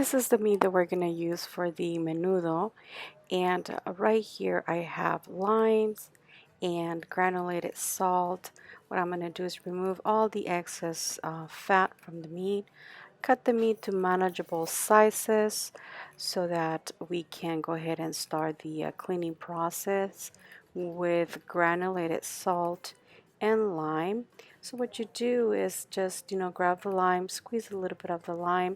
this is the meat that we're going to use for the menudo. And right here I have limes and granulated salt. What I'm going to do is remove all the excess fat from the meat, cut the meat to manageable sizes so that we can go ahead and start the cleaning process with granulated salt and lime. So what you do is just, grab the lime, squeeze a little bit of the lime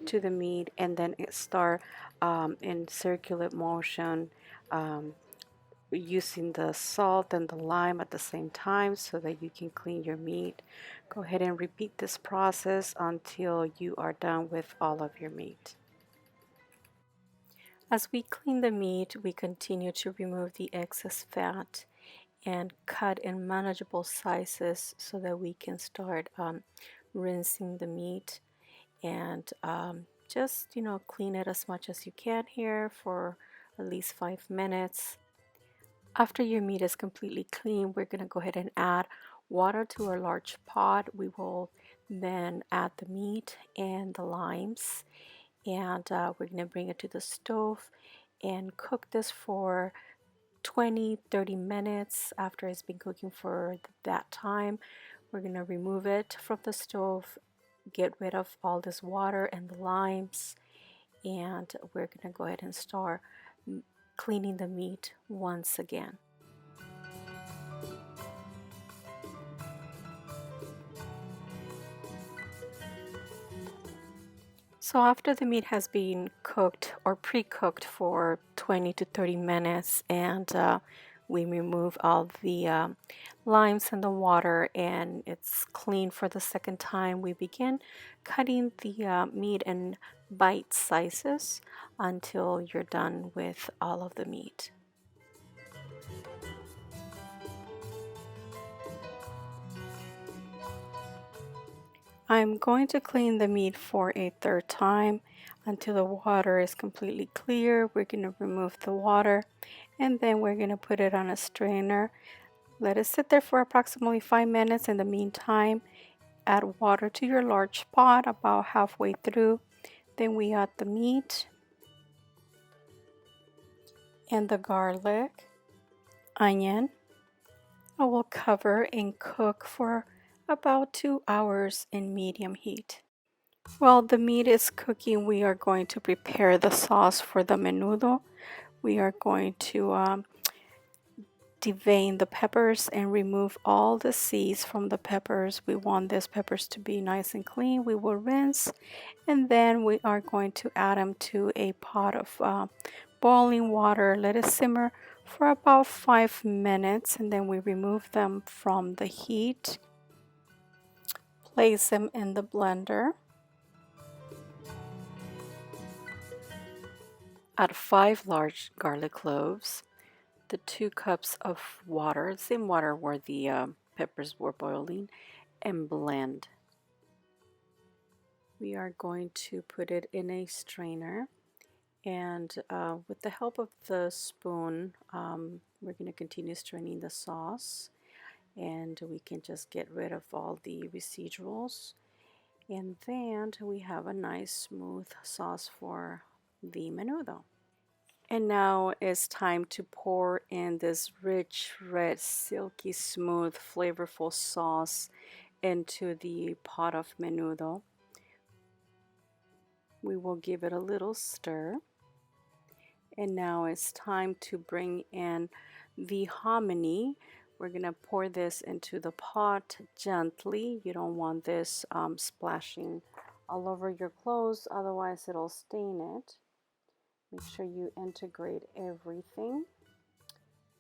to the meat, and then it start in circular motion, um, using the salt and the lime at the same time so that you can clean your meat. Go ahead and repeat this process until you are done with all of your meat. As we clean the meat, we continue to remove the excess fat and cut in manageable sizes so that we can start rinsing the meat and just clean it as much as you can here for at least 5 minutes. After your meat is completely clean, we're going to go ahead and add water to our large pot. We will then add the meat and the limes, and we're going to bring it to the stove and cook this for 20-30 minutes. After it's been cooking for that time, we're going to remove it from the stove, get rid of all this water and the limes, and we're going to go ahead and start cleaning the meat once again. So after the meat has been cooked or pre-cooked for 20 to 30 minutes, and we remove all the limes and the water, and it's clean for the second time, we begin cutting the meat in bite sizes until you're done with all of the meat. I'm going to clean the meat for a third time until the water is completely clear. We're going to remove the water, and then we're going to put it on a strainer. Let it sit there for approximately 5 minutes. In the meantime, add water to your large pot about halfway through. Then we add the meat and the garlic, onion. I will cover and cook for about 2 hours in medium heat. While the meat is cooking, we are going to prepare the sauce for the menudo. We are going to devein the peppers and remove all the seeds from the peppers. We want these peppers to be nice and clean. We will rinse, and then we are going to add them to a pot of boiling water. Let it simmer for about 5 minutes, and then we remove them from the heat. Place them in the blender. Add 5 large garlic cloves, the 2 cups of water, same water where the peppers were boiling, and blend. We are going to put it in a strainer, and with the help of the spoon, we're going to continue straining the sauce, and we can just get rid of all the residuals, and then we have a nice smooth sauce for the menudo. And now it's time to pour in this rich, red, silky, smooth, flavorful sauce into the pot of menudo. We will give it a little stir. And now it's time to bring in the hominy. We're going to pour this into the pot gently. You don't want this splashing all over your clothes, otherwise it'll stain it. Make sure you integrate everything.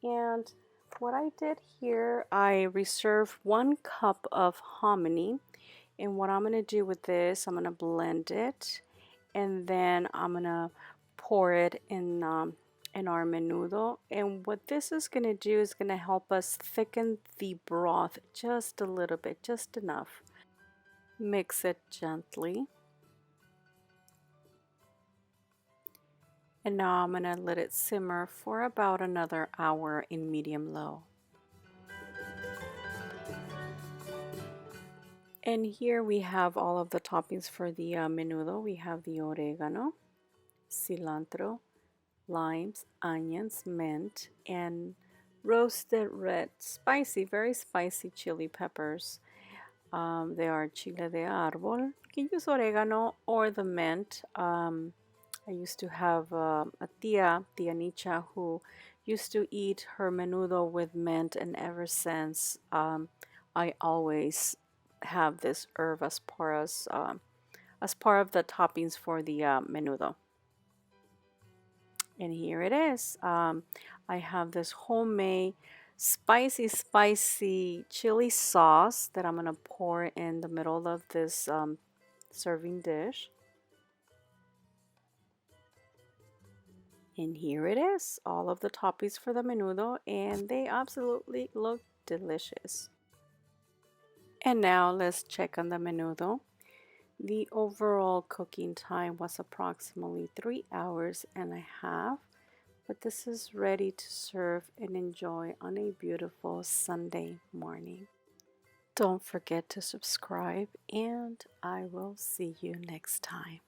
And what I did here, I reserved 1 cup of hominy. And what I'm going to do with this, I'm going to blend it. And then I'm going to pour it in our menudo. And what this is going to do is going to help us thicken the broth just a little bit, just enough. Mix it gently. And now I'm going to let it simmer for about another hour in medium-low. And here we have all of the toppings for the menudo. We have the oregano, cilantro, limes, onions, mint, and roasted red spicy, very spicy chili peppers. They are chile de árbol. You can use oregano or the mint. I used to have a tia Nicha, who used to eat her menudo with mint, and ever since I always have this herb as part of the toppings for the menudo. And here it is. I have this homemade spicy chili sauce that I'm gonna pour in the middle of this serving dish. And here it is, all of the toppings for the menudo, and they absolutely look delicious. And now let's check on the menudo. The overall cooking time was approximately 3 hours and a half, but this is ready to serve and enjoy on a beautiful Sunday morning. Don't forget to subscribe, and I will see you next time.